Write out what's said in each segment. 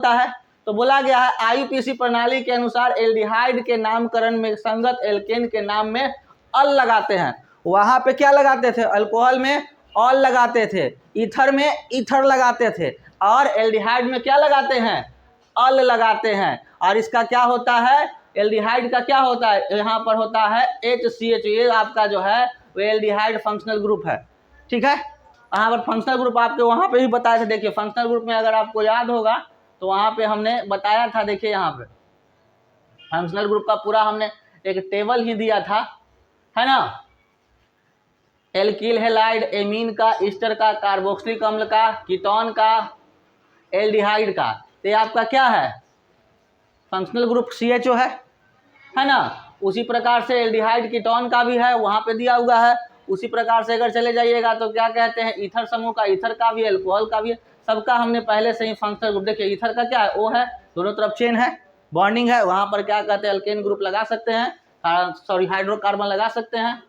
होता है, तो बोला गया है आईयूपीएसी प्रणाली के अनुसार एल्डिहाइड के नामकरण में संगत एल्केन के नाम में अल लगाते हैं। वहां पे क्या लगाते थे? अल्कोहल में ऑल लगाते थे, ईथर में ईथर लगाते थे, और एल्डिहाइड में क्या लगाते हैं? अल लगाते हैं। और इसका क्या होता है? एल्डिहाइड का क्या होता है? यहाँ पर होता है HCH। ये आपका जो है वो एल्डिहाइड फंक्शनल ग्रुप है। ठीक है, यहाँ पर फंक्शनल ग्रुप आपके वहाँ पे ही बताए थे। देखिए फंक्शनल ग्रुप में अगर आपको याद होगा तो वहाँ पे हमने बताया था। देखिए यहाँ पे फंक्शनल ग्रुप का पूरा हमने एक टेबल ही दिया था, है ना। एल्किल हैलाइड, एमीन का, ईस्टर का, कार्बोक्सिलिक अम्ल का, कीटोन का, एल्डिहाइड का। तो ये आपका क्या है? फंक्शनल ग्रुप CHO है ना। उसी प्रकार से एल्डिहाइड कीटोन का भी है, वहाँ पे दिया हुआ है। उसी प्रकार से अगर चले जाइएगा तो क्या कहते हैं? ईथर समूह का, ईथर का भी, अल्कोहल का भी है। सबका हमने पहले से ही फंक्शनल ग्रुप। देखिए ईथर का क्या है? O है, दोनों तरफ चेन है, बॉन्डिंग है, वहाँ पर क्या कहते हैं? अल्केन ग्रुप लगा सकते हैं, सॉरी हाइड्रोकार्बन लगा सकते हैं।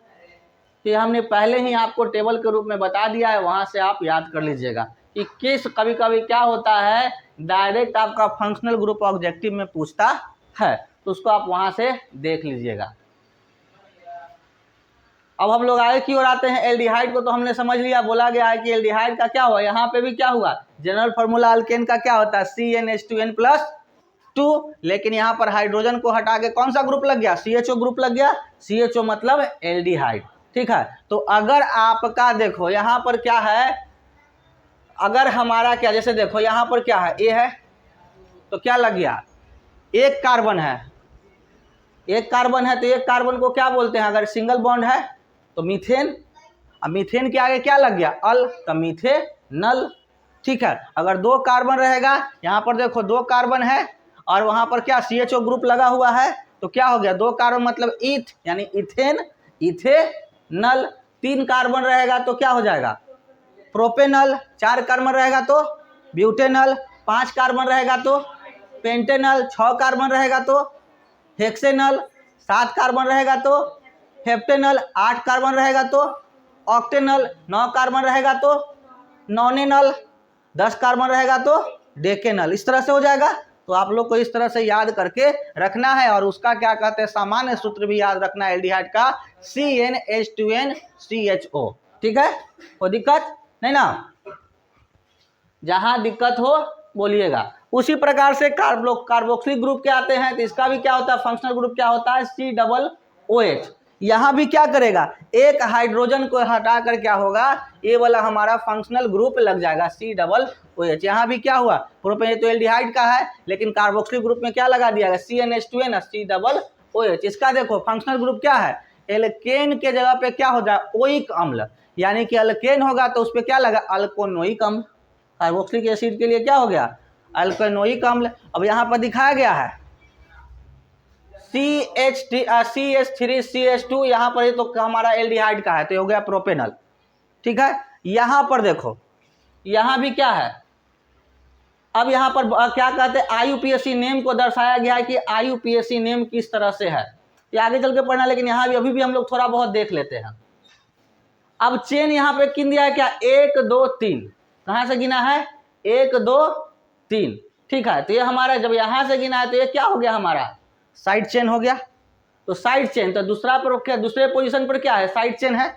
तो हमने पहले ही आपको टेबल के रूप में बता दिया है, वहाँ से आप याद कर लीजिएगा कि किस कभी कभी क्या होता है, डायरेक्ट आपका फंक्शनल ग्रुप ऑब्जेक्टिव में पूछता है, तो उसको आप वहाँ से देख लीजिएगा। अब हम लोग आगे की ओर आते हैं। एल्डिहाइड को तो हमने समझ लिया, बोला गया है कि एल्डिहाइड का क्या हुआ, यहाँ पे भी क्या हुआ, जनरल फार्मूला अल्केन का क्या होता है? CnH2n+2। लेकिन यहाँ पर हाइड्रोजन को हटा के कौन सा ग्रुप लग गया? CHO ग्रुप लग गया। CHO मतलब एल्डिहाइड। ठीक है, तो अगर आपका देखो यहाँ पर क्या है, अगर हमारा क्या, जैसे देखो यहाँ पर क्या है? A है, तो क्या लग गया? एक कार्बन है, एक कार्बन है, तो एक कार्बन को क्या बोलते हैं? अगर सिंगल बॉन्ड है तो मीथेन। अब मीथेन के आगे क्या लग गया? अल, तो मीथेनल। ठीक है, अगर दो कार्बन रहेगा, यहाँ पर देखो दो कार्बन है और वहाँ पर क्या CHO ग्रुप लगा हुआ है, तो क्या हो गया? दो कार्बन मतलब ईथ, यानी इथेन, इथेनल। तीन कार्बन रहेगा तो क्या हो जाएगा? प्रोपेनल। चार कार्बन रहेगा तो ब्यूटेनल। पांच कार्बन रहेगा तो पेंटेनल। 6 कार्बन रहेगा तो हेक्सेनल। 7 कार्बन रहेगा तो हेप्टेनल। 8 कार्बन रहेगा तो ऑक्टेनल। 9 कार्बन रहेगा तो नॉनेनल। 10 कार्बन रहेगा तो डेकेनल। इस तरह से हो जाएगा। तो आप लोग को इस तरह से याद करके रखना है, और उसका क्या कहते हैं, सामान्य सूत्र भी याद रखना है एल्डिहाइड का, CnH2n CHO। ठीक है, कोई दिक्कत नहीं ना? जहां दिक्कत हो बोलिएगा। उसी प्रकार से कार्बोक्सिलिक ग्रुप के आते हैं, तो इसका भी क्या होता है? फंक्शनल ग्रुप क्या होता है? COOH। यहाँ भी क्या करेगा? एक हाइड्रोजन को हटा कर क्या होगा? ये वाला हमारा फंक्शनल ग्रुप लग जाएगा COOH। यहाँ भी क्या हुआ? प्रोपेन तो एल्डिहाइड का है, लेकिन कार्बोक्सिलिक ग्रुप में क्या लगा दिया गया? CnH2n COOH। इसका देखो फंक्शनल ग्रुप क्या है? एल्केन के जगह पे क्या हो जाए? ओइक अम्ल, यानी कि अल्केन होगा तो उस पर क्या लगा? अल्कोनोइक अम्ल। कार्बोक्सिलिक एसिड के लिए क्या हो गया? अल्कोनोइक अम्ल। अब यहाँ पर दिखाया गया है CH3CH2, यहाँ पर ये तो हमारा एल्डिहाइड का है, तो हो गया प्रोपेनल। ठीक है, यहाँ पर देखो, यहाँ भी क्या है? अब यहाँ पर क्या कहते हैं? आईयूपीएसी नेम को दर्शाया गया है कि आईयूपीएसी नेम किस तरह से है, ये आगे चल के पढ़ना, लेकिन यहाँ भी अभी भी हम लोग थोड़ा बहुत देख लेते हैं। अब चेन यहाँ पे गिन दिया है क्या? 1 2 3। कहाँ से गिना है? 1 2 3। ठीक है, तो ये हमारा जब यहाँ से गिना है तो ये क्या हो गया? हमारा साइड चेन हो गया। तो साइड चेन, तो दूसरा पर क्या, दूसरे पोजीशन पर क्या है? साइड चेन है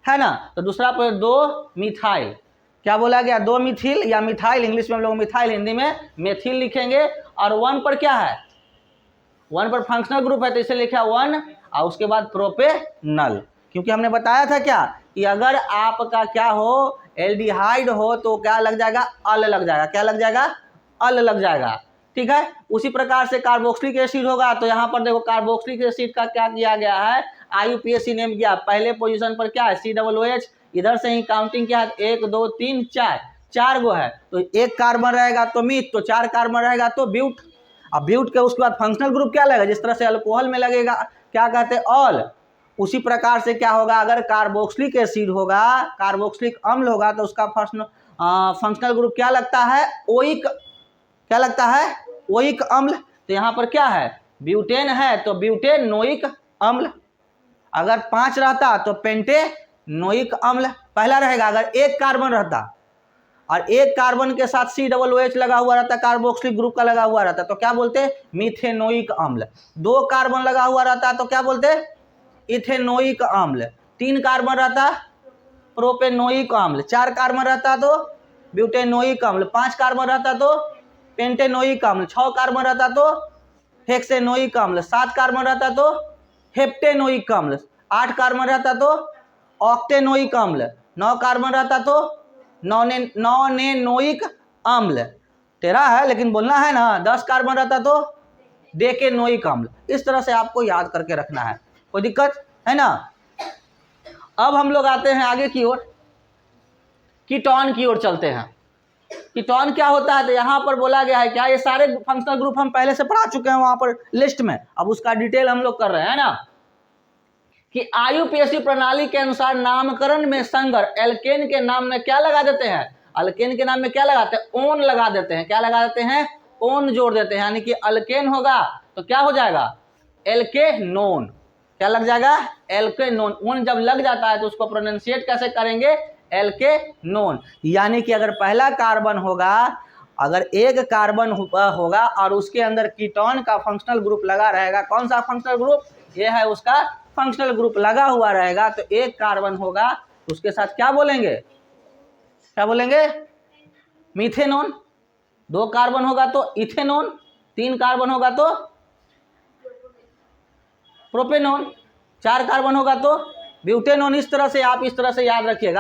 ना। तो दूसरा पर 2 मिथाइल, क्या बोला गया? 2 मिथिल या मिथाइल, इंग्लिश में हम लोग मिथाइल, हिंदी में मेथिल लिखेंगे। और 1 पर क्या है? 1 पर फंक्शनल ग्रुप है, तो इसे लिखा 1, और उसके बाद प्रोपेनल। क्योंकि हमने बताया था क्या कि अगर आपका क्या हो, एल्डिहाइड हो, तो क्या लग जाएगा? अल लग जाएगा। क्या लग जाएगा? अल लग जाएगा। ठीक है, उसी प्रकार से कार्बोक्सिलिक एसिड होगा, तो यहाँ पर देखो कार्बोक्सिलिक एसिड का क्या किया गया है? आईयूपीएसी नेम किया। पहले पोजीशन पर क्या है? COOH। इधर से ही काउंटिंग क्या है? 1 2 3 4, 4 गो है, तो 1 कार्बन रहेगा तो मीथ, तो 4 कार्बन रहेगा तो ब्यूट। अब ब्यूट के उसके बाद फंक्शनल ग्रुप क्या लगेगा? जिस तरह से अल्कोहल में लगेगा क्या कहते हैं? ऑल। उसी प्रकार से क्या होगा? अगर कार्बोक्सिलिक एसिड होगा, कार्बोक्सिलिक अम्ल होगा, तो उसका फंक्शनल ग्रुप क्या लगता है? ओइक। क्या लगता है? ओइक अम्ल। तो यहाँ पर क्या है? ब्यूटेन है, तो ब्यूटेनोइक अम्ल। अगर 5 रहता तो पेंटेनोइक अम्ल पहला रहेगा। अगर 1 कार्बन रहता और एक कार्बन के साथ COOH लगा हुआ रहता है, कार्बोक्सिलिक ग्रुप का लगा हुआ रहता है, तो क्या बोलते हैं? मीथेनोइक अम्ल। 2 कार्बन लगा हुआ रहता है तो क्या बोलते हैं? इथेनोइक अम्ल। 3 कार्बन रहता है प्रोपेनोइक अम्ल। 4 कार्बन रहता है तो ब्यूटेनोइक अम्ल। 5 कार्बन रहता है तो पेंटेनोइक अम्ल। 6 कार्बन रहता है तो हेक्सेनोइक अम्ल। 7 कार्बन रहता है तो हेप्टेनोइक अम्ल। 8 कार्बन रहता है तो ऑक्टेनोइक अम्ल। 9 कार्बन रहता तो नॉनेनोइक अम्ल। 13 है लेकिन बोलना है ना। 10 कार्बन रहता तो डेकेनोइक अम्ल। इस तरह से आपको याद करके रखना है, कोई दिक्कत है ना। अब हम लोग आते हैं आगे की ओर, कीटोन की ओर चलते हैं। कीटोन क्या होता है? तो यहाँ पर बोला गया है क्या, ये सारे फंक्शनल ग्रुप हम पहले से पढ़ा चुके हैं वहां पर लिस्ट में, अब उसका डिटेल हम लोग कर रहे हैं ना। कि IUPAC प्रणाली के अनुसार नामकरण में संकर एल्केन के नाम में क्या लगा देते हैं? अल्केन के नाम में क्या लगाते हैं? ओन लगा देते हैं। क्या लगा देते हैं? ओन जोड़ देते हैं। यानी कि अल्केन होगा तो क्या हो जाएगा? एल्केनोन। क्या लग जाएगा? एल्केनोन। ओन जब लग जाता है तो उसको प्रोनाउंसिएट कैसे करेंगे? एल्केनोन। यानी कि अगर पहला कार्बन होगा, अगर एक कार्बन होगा और उसके अंदर कीटोन का फंक्शनल ग्रुप लगा रहेगा, कौन सा फंक्शनल ग्रुप? ये है उसका फंक्शनल ग्रुप लगा हुआ रहेगा, तो एक कार्बन होगा उसके साथ क्या बोलेंगे? क्या बोलेंगे? मीथेनोन। 2 कार्बन होगा तो इथेनोन। 3 कार्बन होगा तो प्रोपेनोन। 4 कार्बन होगा तो ब्यूटेनोन। इस तरह से आप इस तरह से याद रखिएगा।